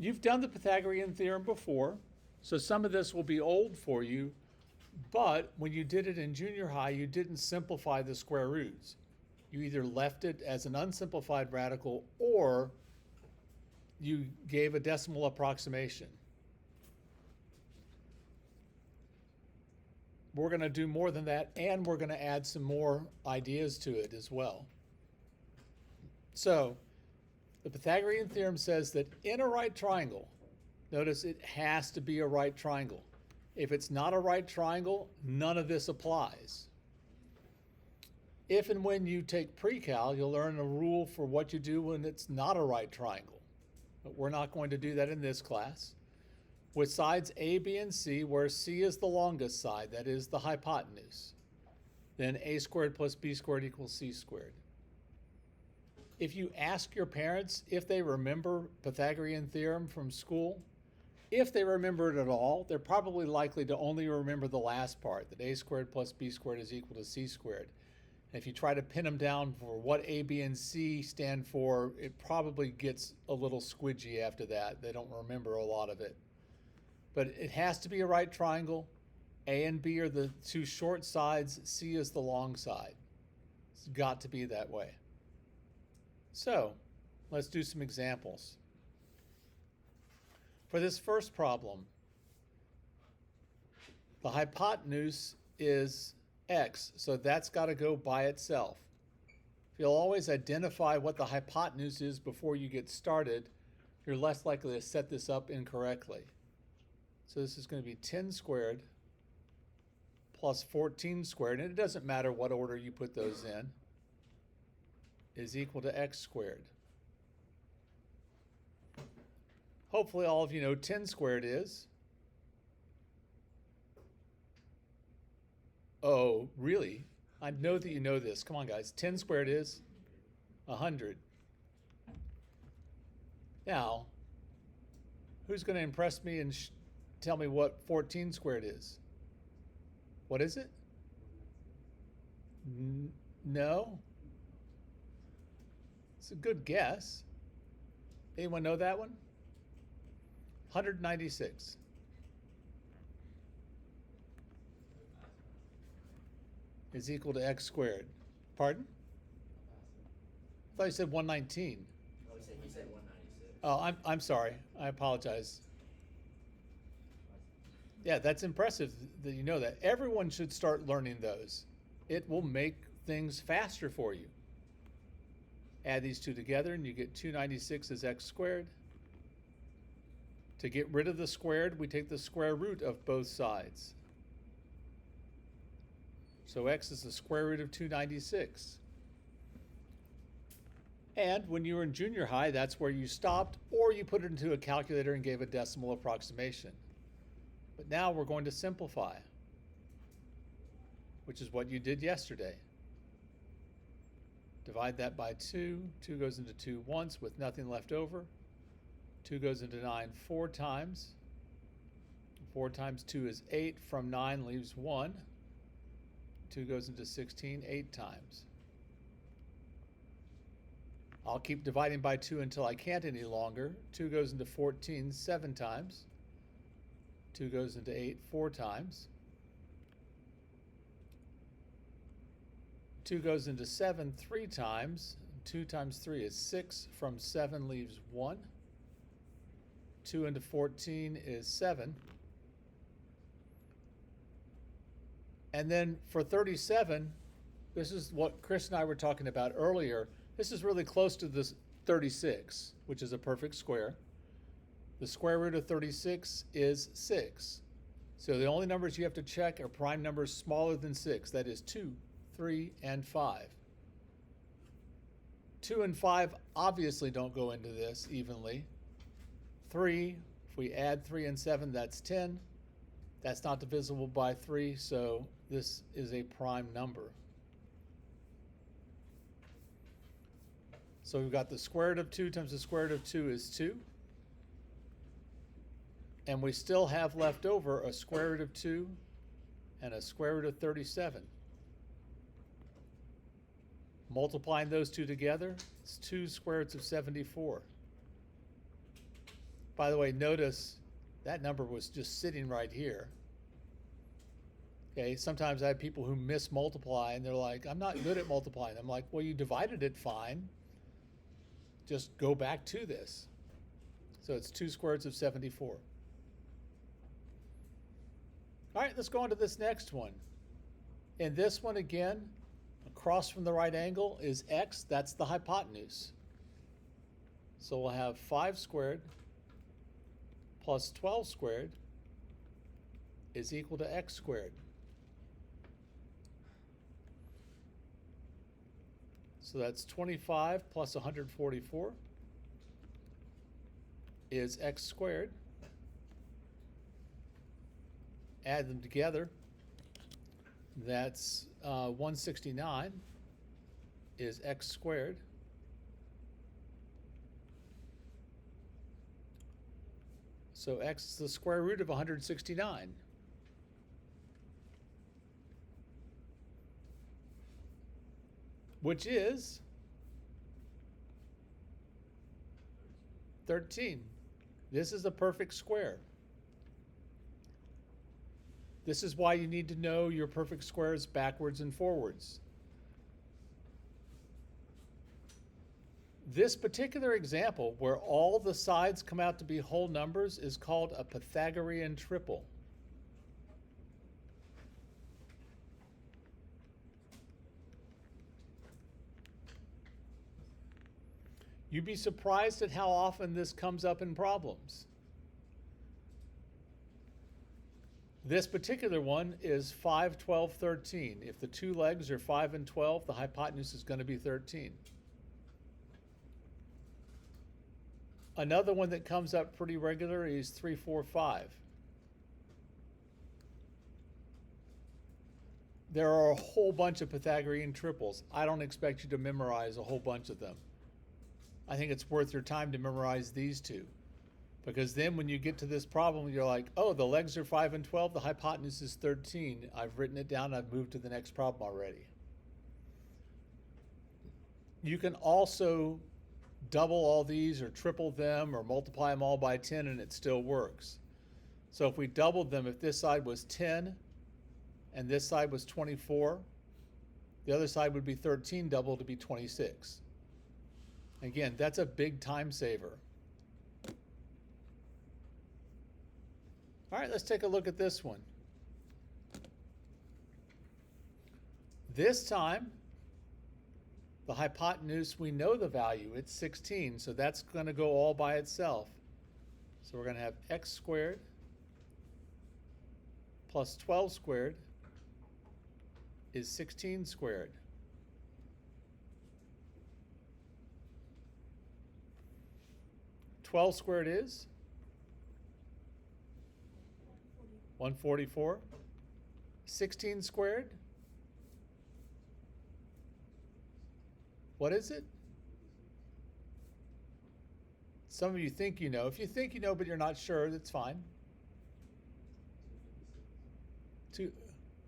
You've done the Pythagorean theorem before, so some of this will be old for you, but when you did it in junior high, you didn't simplify the square roots. You either left it as an unsimplified radical or you gave a decimal approximation. We're going to do more than that, and we're going to add some more ideas to it as well. So, the Pythagorean theorem says that in a right triangle, notice it has to be a right triangle. If it's not a right triangle, none of this applies. If and when you take pre-cal, you'll learn a rule for what you do when it's not a right triangle. But we're not going to do that in this class. With sides A, B, and C, where C is the longest side, that is the hypotenuse, then a squared plus b squared equals c squared. If you ask your parents if they remember Pythagorean theorem from school, if they remember it at all, they're probably likely to only remember the last part, that a squared plus b squared is equal to c squared. And if you try to pin them down for what A, B, and C stand for, it probably gets a little squidgy after that. They don't remember a lot of it. But it has to be a right triangle. A and B are the two short sides. C is the long side. It's got to be that way. So let's do some examples. For this first problem, the hypotenuse is x, so that's got to go by itself. If you'll always identify what the hypotenuse is before you get started, you're less likely to set this up incorrectly. So this is going to be 10 squared plus 14 squared, and it doesn't matter what order you put those in, is equal to x squared. Hopefully all of you know 10 squared is. Oh, really? I know that you know this. Come on, guys. 10 squared is 100. Now, who's going to impress me and tell me what 14 squared is? What is it? No? It's a good guess. Anyone know that one? 196. Is equal to x squared. Pardon? I thought you said 119. Oh, he said 196. Oh, I'm sorry. I apologize. Yeah, that's impressive that you know that. Everyone should start learning those. It will make things faster for you. Add these two together and you get 296 as x squared. To get rid of the squared, we take the square root of both sides. So x is the square root of 296. And when you were in junior high, that's where you stopped, or you put it into a calculator and gave a decimal approximation. But now we're going to simplify, which is what you did yesterday. Divide that by 2. 2 goes into 2 once with nothing left over. 2 goes into 9 4 times. 4 times 2 is 8. From 9 leaves 1. 2 goes into 16 8 times. I'll keep dividing by 2 until I can't any longer. 2 goes into 14 7 times. 2 goes into 8 4 times. 2 goes into 7 3 times. 2 times 3 is 6. From 7 leaves 1. 2 into 14 is 7. And then for 37, this is what Chris and I were talking about earlier. This is really close to this 36, which is a perfect square. The square root of 36 is 6. So the only numbers you have to check are prime numbers smaller than 6. That is 2, 3, and 5. 2 and 5 obviously don't go into this evenly. 3, if we add 3 and 7, that's 10. That's not divisible by 3, so this is a prime number. So we've got the square root of 2 times the square root of 2 is 2. And we still have left over a square root of 2 and a square root of 37. Multiplying those two together, it's 2 square roots of 74. By the way, notice that number was just sitting right here. Okay, sometimes I have people who mismultiply and they're like, I'm not good at multiplying. I'm like, well, you divided it fine. Just go back to this. So it's 2 squareds of 74. All right, let's go on to this next one. In this one, again, across from the right angle is x. That's the hypotenuse. So we'll have 5 squared plus 12 squared is equal to x squared. So that's 25 plus 144 is x squared. Add them together. That's 169 is x squared. So x is the square root of 169. Which is 13. This is a perfect square. This is why you need to know your perfect squares backwards and forwards. This particular example, where all the sides come out to be whole numbers, is called a Pythagorean triple. You'd be surprised at how often this comes up in problems. This particular one is 5, 12, 13. If the two legs are 5 and 12, the hypotenuse is going to be 13. Another one that comes up pretty regular is 3, 4, 5. There are a whole bunch of Pythagorean triples. I don't expect you to memorize a whole bunch of them. I think it's worth your time to memorize these two. Because then when you get to this problem, you're like, oh, the legs are 5 and 12, the hypotenuse is 13. I've written it down, I've moved to the next problem already. You can also double all these or triple them or multiply them all by 10 and it still works. So if we doubled them, if this side was 10 and this side was 24, the other side would be 13 doubled to be 26. Again, that's a big time saver. All right, let's take a look at this one. This time, the hypotenuse, we know the value, it's 16, so that's going to go all by itself. So we're going to have x squared plus 12 squared is 16 squared. Twelve squared is 144. 16 squared, what is it? Some of you think you know. If you think you know but you're not sure, that's fine.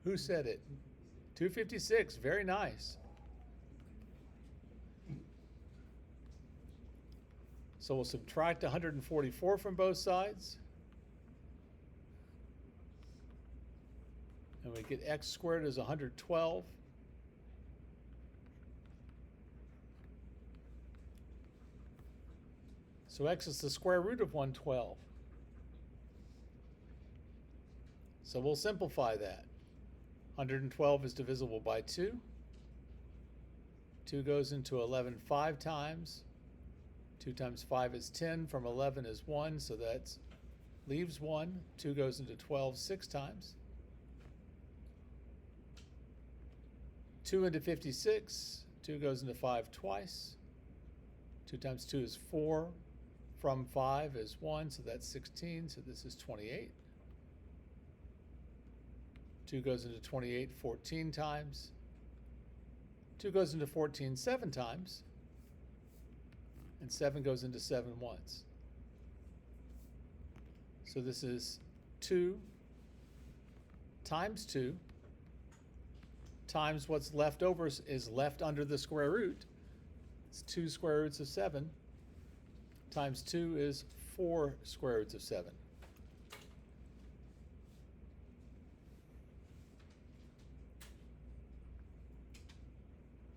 Who said it? 256, very nice. So we'll subtract 144 from both sides. And we get x squared is 112. So x is the square root of 112. So we'll simplify that. 112 is divisible by 2. 2 goes into 11 5 times. 2 times 5 is 10. From 11 is 1, so that leaves 1. 2 goes into 12 6 times. 2 into 56. 2 goes into 5 twice. 2 times 2 is 4. From 5 is 1, so that's 16. So this is 28. 2 goes into 28 14 times. 2 goes into 14 7 times. And 7 goes into 7 once. So this is 2 times 2 times what's left over is left under the square root. It's 2 square roots of 7 times 2 is 4 square roots of 7.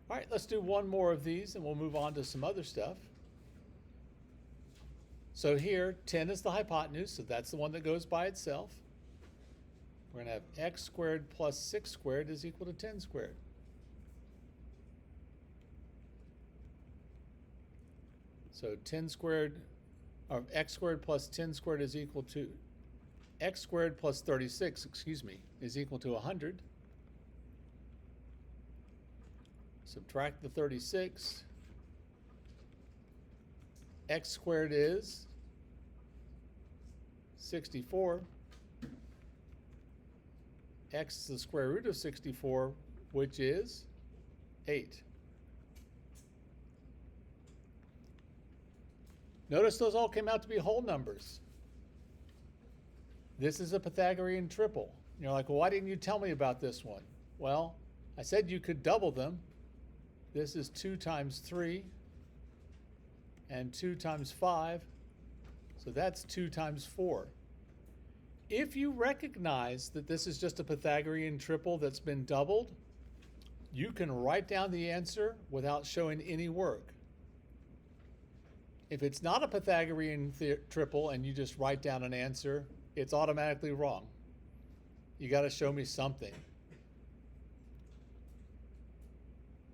All right, let's do one more of these and we'll move on to some other stuff. So here, 10 is the hypotenuse, so that's the one that goes by itself. We're going to have x squared plus 6 squared is equal to 10 squared. So 10 squared, or x squared plus 10 squared is equal to, x squared plus 36, excuse me, is equal to 100. Subtract the 36. X squared is 64. X is the square root of 64, which is 8. Notice those all came out to be whole numbers. This is a Pythagorean triple. You're like, well, why didn't you tell me about this one? Well, I said you could double them. This is 2 times 3 and 2 times 5. So that's 2 times 4. If you recognize that this is just a Pythagorean triple that's been doubled, you can write down the answer without showing any work. If it's not a Pythagorean triple and you just write down an answer, it's automatically wrong. You got to show me something.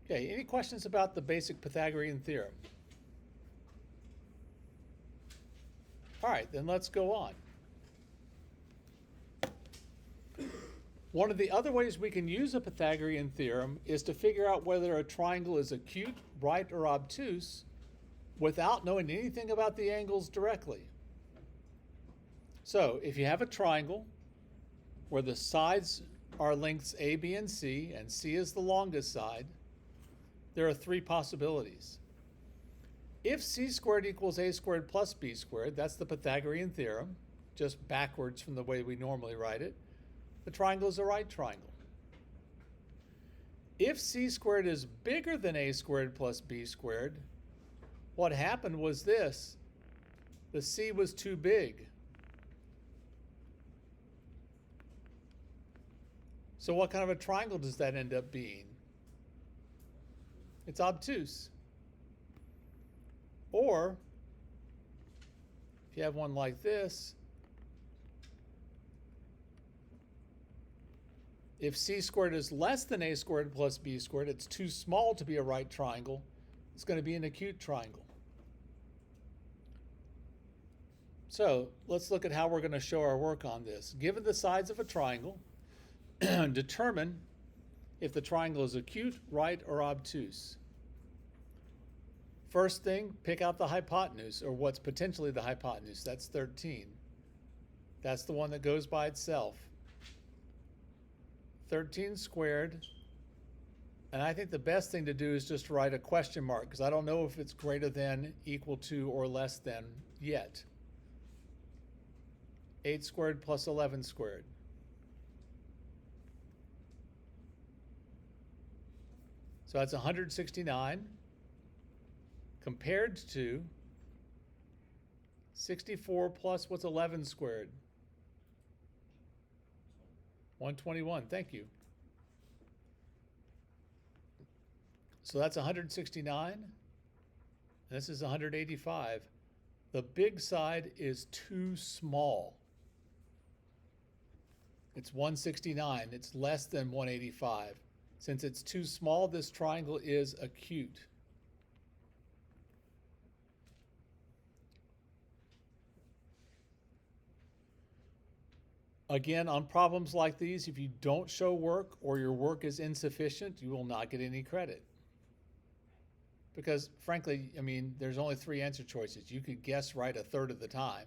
Okay, any questions about the basic Pythagorean theorem? All right, then let's go on. One of the other ways we can use a Pythagorean theorem is to figure out whether a triangle is acute, right, or obtuse without knowing anything about the angles directly. So if you have a triangle where the sides are lengths A, B, and C is the longest side, there are 3 possibilities. If c squared equals a squared plus b squared, that's the Pythagorean theorem, just backwards from the way we normally write it, the triangle is a right triangle. If c squared is bigger than a squared plus b squared, what happened was this: the c was too big. So what kind of a triangle does that end up being? It's obtuse. Or, if you have one like this, if c squared is less than a squared plus b squared, it's too small to be a right triangle. It's going to be an acute triangle. So let's look at how we're going to show our work on this. Given the sides of a triangle, determine if the triangle is acute, right, or obtuse. First thing, pick out the hypotenuse, or what's potentially the hypotenuse. That's 13. That's the one that goes by itself. 13 squared. And I think the best thing to do is just write a question mark, because I don't know if it's greater than, equal to, or less than yet. 8 squared plus 11 squared. So that's 169 compared to 64 plus what's 11 squared? 121, thank you. So that's 169, and this is 185. The big side is too small. It's 169, it's less than 185. Since it's too small, this triangle is acute. Again, on problems like these, if you don't show work or your work is insufficient, you will not get any credit. Because frankly, I mean, there's only 3 answer choices. You could guess right a third of the time.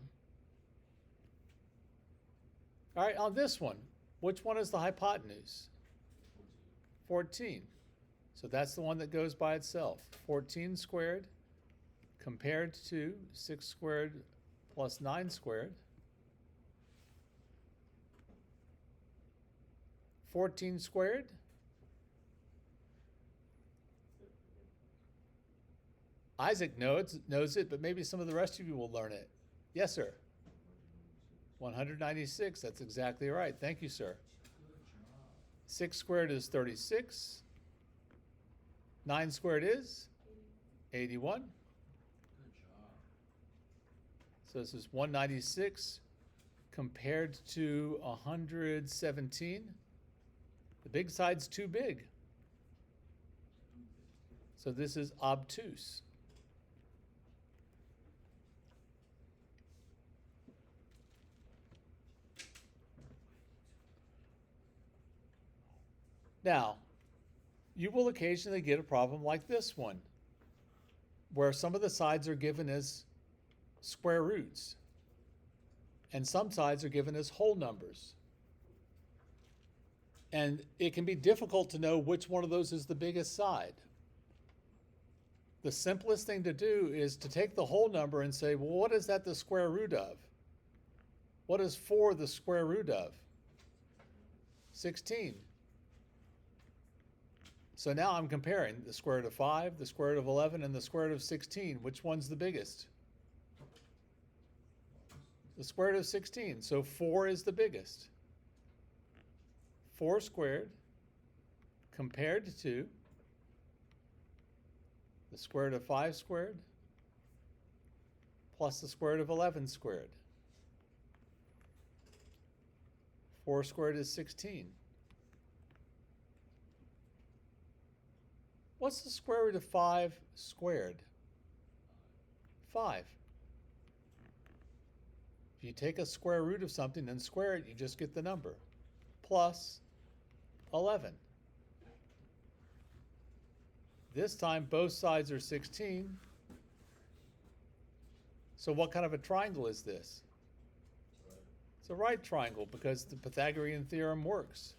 All right, on this one, which one is the hypotenuse? 14. So that's the one that goes by itself. 14 squared compared to 6 squared plus 9 squared. 14 squared. Isaac knows it, but maybe some of the rest of you will learn it. Yes, sir. 196, that's exactly right. Thank you, sir. 6 squared is 36. 9 squared is 81. So this is 196 compared to 117. The big side's too big. So this is obtuse. Now, you will occasionally get a problem like this one, where some of the sides are given as square roots, and some sides are given as whole numbers. And it can be difficult to know which one of those is the biggest side. The simplest thing to do is to take the whole number and say, well, what is that the square root of? What is 4 the square root of? 16. So now I'm comparing the square root of 5, the square root of 11, and the square root of 16. Which one's the biggest? The square root of 16. So 4 is the biggest. 4 squared compared to the square root of 5 squared plus the square root of 11 squared. 4 squared is 16. What's the square root of 5 squared? 5. If you take a square root of something and square it, you just get the number. Plus 11. This time both sides are 16. So what kind of a triangle is this? It's a right triangle because the Pythagorean theorem works.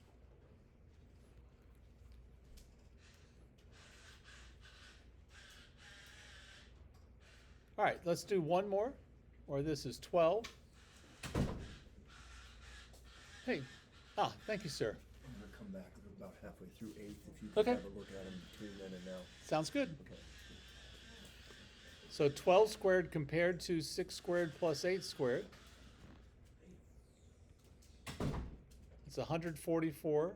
All right, let's do one more, or this is 12. Hey, thank you, sir. I'm gonna come back about halfway through 8, if you Okay. could have a look at them between then and now. Sounds good. Okay. So 12 squared compared to 6 squared plus 8 squared. It's 144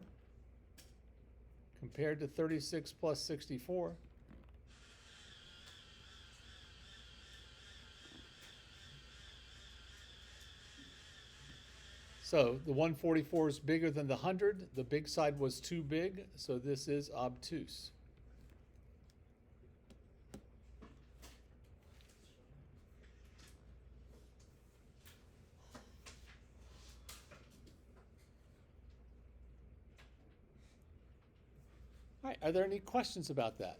compared to 36 plus 64. So the 144 is bigger than the 100. The big side was too big, so this is obtuse. All right, are there any questions about that?